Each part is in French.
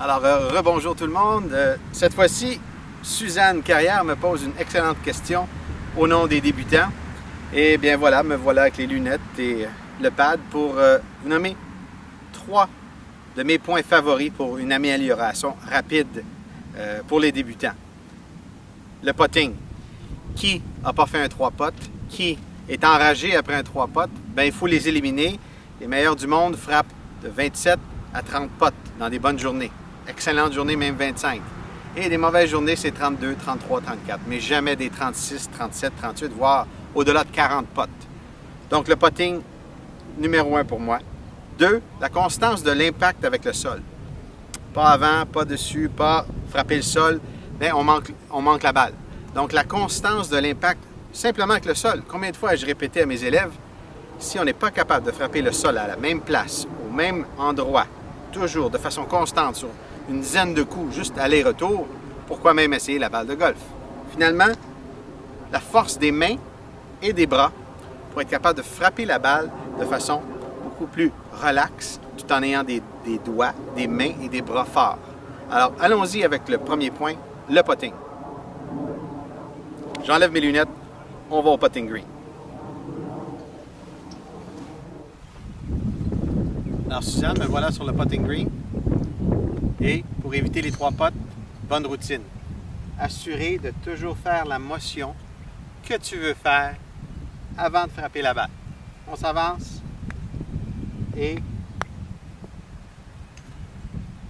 Alors, rebonjour tout le monde. Cette fois-ci, Suzanne Carrière me pose une excellente question au nom des débutants. Et bien voilà, me voilà avec les lunettes et le pad pour vous nommer 3 de mes points favoris pour une amélioration rapide pour les débutants. Le putting. Qui n'a pas fait un 3 putts? Qui est enragé après un 3 putts? Bien, il faut les éliminer. Les meilleurs du monde frappent de 27 à 30 putts dans des bonnes journées. Excellentes journées, même 25. Et des mauvaises journées, c'est 32, 33, 34. Mais jamais des 36, 37, 38, voire au-delà de 40 putts. Donc, le putting, numéro 1 pour moi. 2, la constance de l'impact avec le sol. Pas avant, pas dessus, pas frapper le sol. Bien, on manque la balle. Donc, la constance de l'impact, simplement avec le sol. Combien de fois ai-je répété à mes élèves, si on n'est pas capable de frapper le sol à la même place, au même endroit, toujours de façon constante, sur une dizaine de coups, juste aller-retour, pourquoi même essayer la balle de golf? Finalement, la force des mains et des bras pour être capable de frapper la balle de façon beaucoup plus relaxe, tout en ayant des doigts, des mains et des bras forts. Alors, allons-y avec le premier point, le putting. J'enlève mes lunettes, on va au putting green. Alors, Suzanne, me voilà sur le putting green. Et pour éviter les 3 putts, bonne routine. Assurer de toujours faire la motion que tu veux faire avant de frapper la balle. On s'avance et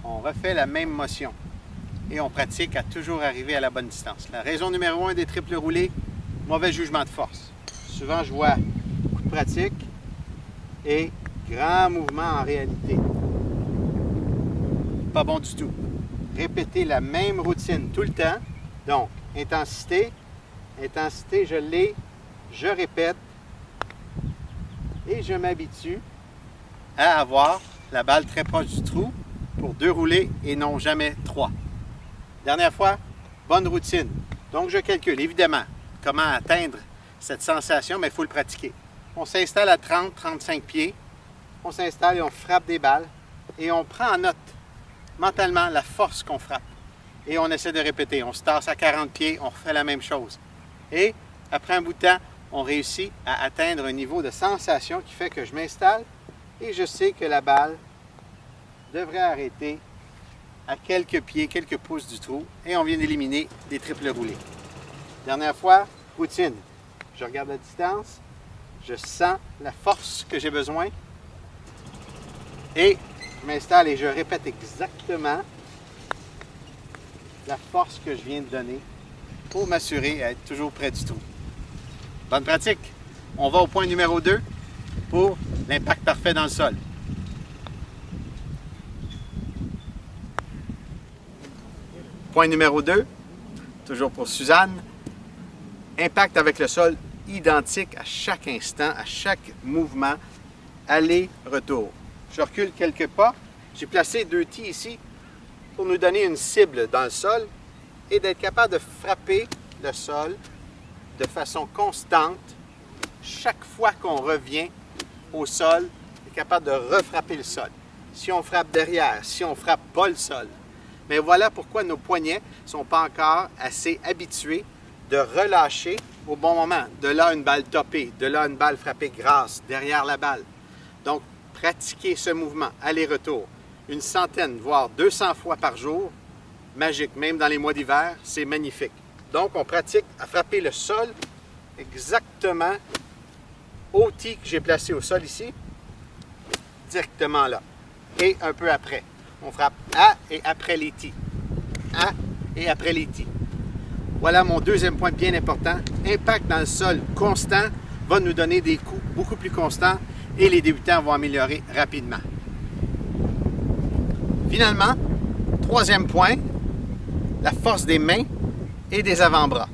on refait la même motion. Et on pratique à toujours arriver à la bonne distance. La raison numéro 1 des triples roulés, mauvais jugement de force. Souvent, je vois beaucoup de pratique et grand mouvement en réalité. Pas bon du tout. Répéter la même routine tout le temps. Donc, intensité, je l'ai, je répète et je m'habitue à avoir la balle très proche du trou pour 2 roulés et non jamais 3. Dernière fois, bonne routine. Donc, je calcule évidemment comment atteindre cette sensation, mais il faut le pratiquer. On s'installe à 30-35 pieds. On s'installe et on frappe des balles et on prend en note mentalement la force qu'on frappe. Et on essaie de répéter. On se tasse à 40 pieds, on refait la même chose. Et après un bout de temps, on réussit à atteindre un niveau de sensation qui fait que je m'installe et je sais que la balle devrait arrêter à quelques pieds, quelques pouces du trou et on vient d'éliminer des triples roulés. Dernière fois, routine. Je regarde la distance, je sens la force que j'ai besoin et je m'installe et je répète exactement la force que je viens de donner pour m'assurer à être toujours près du trou. Bonne pratique! On va au point numéro 2 pour l'impact parfait dans le sol. Point numéro 2, toujours pour Suzanne, impact avec le sol identique à chaque instant, à chaque mouvement, aller-retour. Je recule quelques pas. J'ai placé 2 tees ici pour nous donner une cible dans le sol et d'être capable de frapper le sol de façon constante. Chaque fois qu'on revient au sol, on est capable de refrapper le sol. Si on frappe derrière, si on frappe pas le sol. Mais voilà pourquoi nos poignets ne sont pas encore assez habitués de relâcher au bon moment. De là, une balle topée, de là, une balle frappée grasse derrière la balle. Donc, pratiquer ce mouvement, aller-retour, une centaine, voire 200 fois par jour, magique, même dans les mois d'hiver, c'est magnifique. Donc, on pratique à frapper le sol exactement au tee que j'ai placé au sol ici, directement là, et un peu après. On frappe à et après les tees, à et après les tees. Voilà mon deuxième point bien important. Impact dans le sol constant va nous donner des coups beaucoup plus constants et les débutants vont améliorer rapidement. Finalement, troisième point, la force des mains et des avant-bras.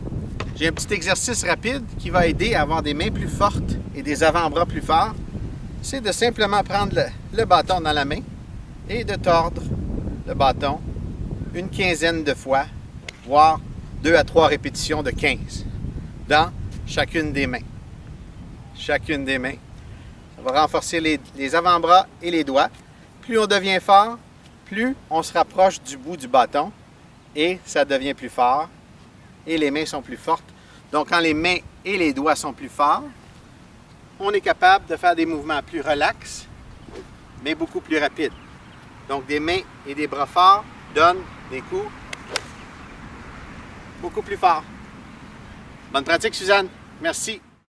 J'ai un petit exercice rapide qui va aider à avoir des mains plus fortes et des avant-bras plus forts. C'est de simplement prendre le bâton dans la main et de tordre le bâton une quinzaine de fois, voire 2 à 3 répétitions de 15 dans chacune des mains. Chacune des mains. Ça va renforcer les avant-bras et les doigts. Plus on devient fort, plus on se rapproche du bout du bâton et ça devient plus fort et les mains sont plus fortes. Donc, quand les mains et les doigts sont plus forts, on est capable de faire des mouvements plus relax, mais beaucoup plus rapides. Donc, des mains et des bras forts donnent des coups beaucoup plus forts. Bonne pratique, Suzanne. Merci.